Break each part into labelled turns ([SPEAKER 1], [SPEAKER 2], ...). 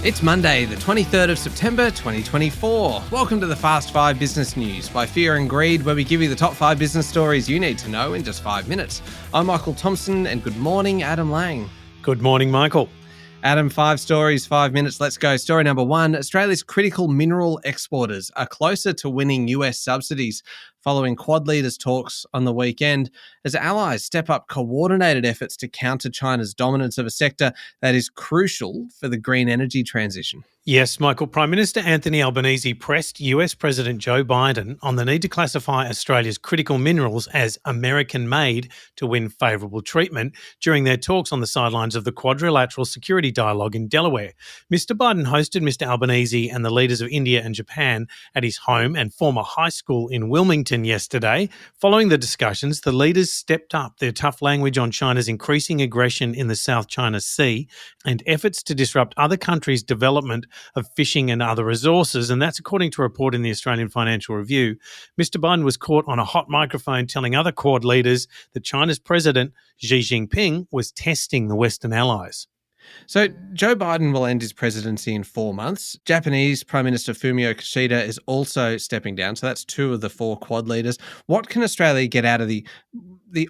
[SPEAKER 1] It's Monday, the 23rd of September 2024. Welcome to the Fast 5 Business News by Fear and Greed, where we give you the top 5 business stories you need to know in just 5 minutes. I'm Michael Thompson, and good morning, Adam Lang.
[SPEAKER 2] Good morning, Michael.
[SPEAKER 1] Adam, 5 stories, 5 minutes. Let's go. Story number 1. Australia's critical mineral exporters are closer to winning US subsidies following Quad leaders' talks on the weekend as allies step up coordinated efforts to counter China's dominance of a sector that is crucial for the green energy transition.
[SPEAKER 2] Yes, Michael. Prime Minister Anthony Albanese pressed US President Joe Biden on the need to classify Australia's critical minerals as American-made to win favourable treatment during their talks on the sidelines of the Quadrilateral Security Dialogue in Delaware. Mr Biden hosted Mr Albanese and the leaders of India and Japan at his home and former high school in Wilmington yesterday. Following the discussions, the leaders stepped up their tough language on China's increasing aggression in the South China Sea and efforts to disrupt other countries' development of fishing and other resources, and that's according to a report in the Australian Financial Review. Mr Biden was caught on a hot microphone telling other Quad leaders that China's President Xi Jinping was testing the Western allies.
[SPEAKER 1] So Joe Biden will end his presidency in 4 months. Japanese Prime Minister Fumio Kishida is also stepping down. So that's 2 of the 4 Quad leaders. What can Australia get out of the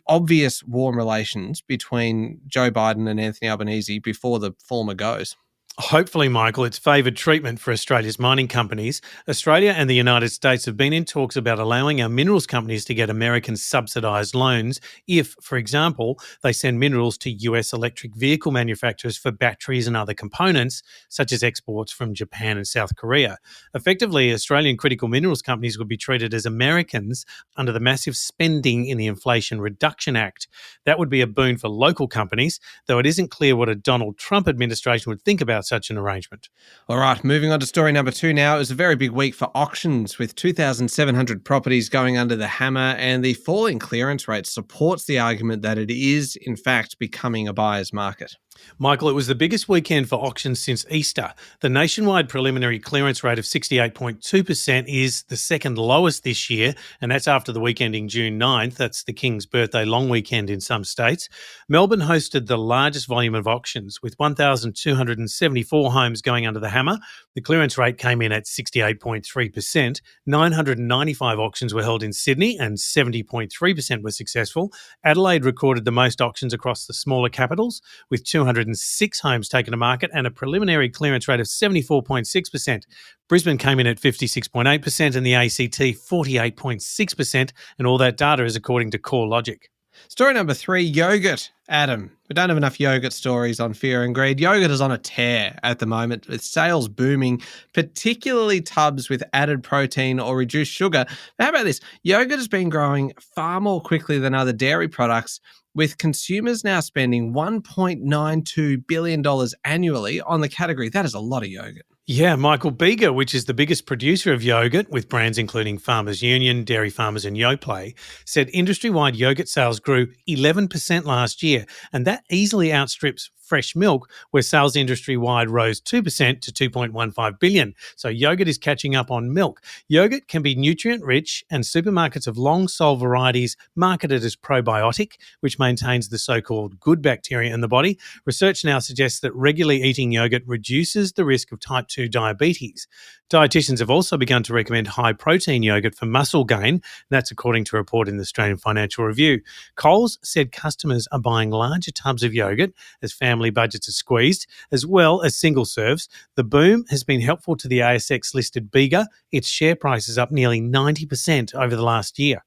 [SPEAKER 1] obvious warm relations between Joe Biden and Anthony Albanese before the former goes?
[SPEAKER 2] Hopefully, Michael, it's favoured treatment for Australia's mining companies. Australia and the United States have been in talks about allowing our minerals companies to get American subsidised loans if, for example, they send minerals to US electric vehicle manufacturers for batteries and other components, such as exports from Japan and South Korea. Effectively, Australian critical minerals companies would be treated as Americans under the massive spending in the Inflation Reduction Act. That would be a boon for local companies, though it isn't clear what a Donald Trump administration would think about such an arrangement.
[SPEAKER 1] All right, moving on to story number 2 now. It was a very big week for auctions with 2,700 properties going under the hammer, and the falling clearance rate supports the argument that it is, in fact, becoming a buyer's market.
[SPEAKER 2] Michael, it was the biggest weekend for auctions since Easter. The nationwide preliminary clearance rate of 68.2% is the second lowest this year, and that's after the weekend in June 9th. That's the King's birthday long weekend in some states. Melbourne hosted the largest volume of auctions, with 1,274 homes going under the hammer. The clearance rate came in at 68.3%. 995 auctions were held in Sydney, and 70.3% were successful. Adelaide recorded the most auctions across the smaller capitals, with 206 homes taken to market and a preliminary clearance rate of 74.6%. Brisbane came in at 56.8% and the ACT 48.6%, and all that data is according to CoreLogic.
[SPEAKER 1] Story number 3, yogurt. Adam, we don't have enough yogurt stories on Fear and Greed. Yogurt is on a tear at the moment, with sales booming, particularly tubs with added protein or reduced sugar. But how about this? Yogurt has been growing far more quickly than other dairy products, with consumers now spending $1.92 billion annually on the category. That is a lot of yogurt.
[SPEAKER 2] Yeah, Michael, Bega, which is the biggest producer of yogurt, with brands including Farmers Union, Dairy Farmers and Yoplait, said industry-wide yogurt sales grew 11% last year, and that easily outstrips fresh milk, where sales industry-wide rose 2% to $2.15 billion. So yogurt is catching up on milk. Yogurt can be nutrient-rich, and supermarkets of long-sold varieties marketed as probiotic, which maintains the so-called good bacteria in the body. Research now suggests that regularly eating yogurt reduces the risk of type 2 diabetes. Dietitians have also begun to recommend high-protein yogurt for muscle gain. That's according to a report in the Australian Financial Review. Coles said customers are buying larger tubs of yogurt as family budgets are squeezed, as well as single serves. The boom has been helpful to the ASX-listed Bega. Its share price is up nearly 90% over the last year.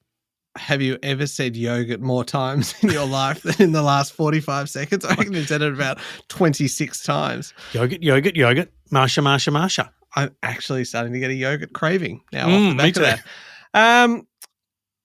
[SPEAKER 1] Have you ever said yogurt more times in your life than in the last 45 seconds? I reckon you've said it about 26 times.
[SPEAKER 2] Yogurt, yogurt, yogurt. Marsha, Marsha, Marsha.
[SPEAKER 1] I'm actually starting to get a yogurt craving now off the back
[SPEAKER 2] me
[SPEAKER 1] of
[SPEAKER 2] too.
[SPEAKER 1] that.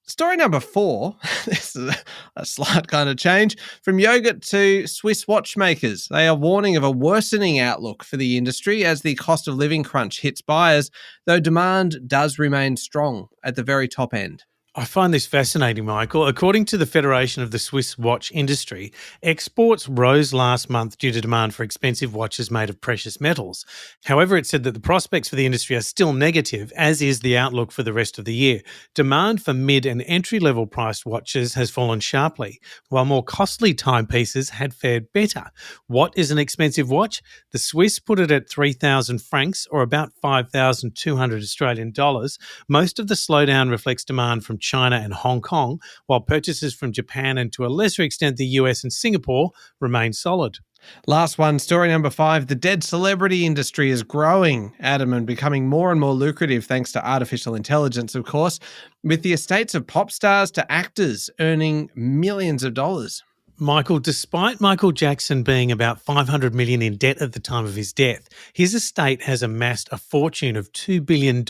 [SPEAKER 1] Story number 4, this is a slight kind of change, from yogurt to Swiss watchmakers. They are warning of a worsening outlook for the industry as the cost of living crunch hits buyers, though demand does remain strong at the very top end.
[SPEAKER 2] I find this fascinating, Michael. According to the Federation of the Swiss Watch Industry, exports rose last month due to demand for expensive watches made of precious metals. However, it said that the prospects for the industry are still negative, as is the outlook for the rest of the year. Demand for mid and entry-level priced watches has fallen sharply, while more costly timepieces had fared better. What is an expensive watch? The Swiss put it at 3,000 francs, or about 5,200 Australian dollars. Most of the slowdown reflects demand from China and Hong Kong, while purchases from Japan and to a lesser extent the US and Singapore remain solid.
[SPEAKER 1] Last one, story number 5. The dead celebrity industry is growing, Adam, and becoming more and more lucrative thanks to artificial intelligence, of course, with the estates of pop stars to actors earning millions of dollars.
[SPEAKER 2] Michael, despite Michael Jackson being about $500 million in debt at the time of his death, his estate has amassed a fortune of $2 billion,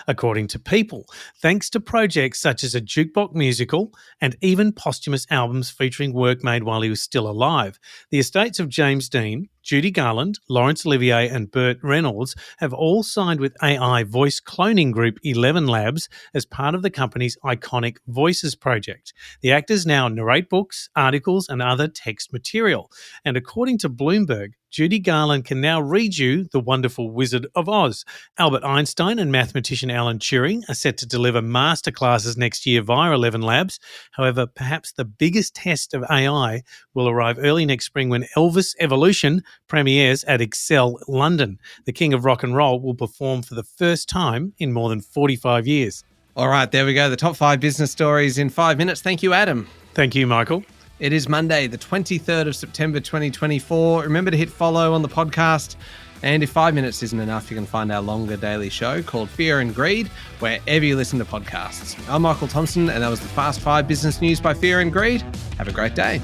[SPEAKER 2] according to People, thanks to projects such as a jukebox musical and even posthumous albums featuring work made while he was still alive. The estates of James Dean, Judy Garland, Laurence Olivier and Burt Reynolds have all signed with AI voice cloning group 11 Labs as part of the company's iconic Voices project. The actors now narrate books, articles and other text material. And according to Bloomberg, Judy Garland can now read you The Wonderful Wizard of Oz. Albert Einstein and mathematician Alan Turing are set to deliver masterclasses next year via 11 Labs. However, perhaps the biggest test of AI will arrive early next spring when Elvis Evolution premieres at Excel London. The King of Rock and Roll will perform for the first time in more than 45 years.
[SPEAKER 1] All right, there we go. The top 5 business stories in 5 minutes. Thank you, Adam.
[SPEAKER 2] Thank you, Michael.
[SPEAKER 1] It is Monday, the 23rd of September 2024. Remember to hit follow on the podcast. And if 5 minutes isn't enough, you can find our longer daily show called Fear and Greed wherever you listen to podcasts. I'm Michael Thompson, and that was the Fast 5 Business News by Fear and Greed. Have a great day.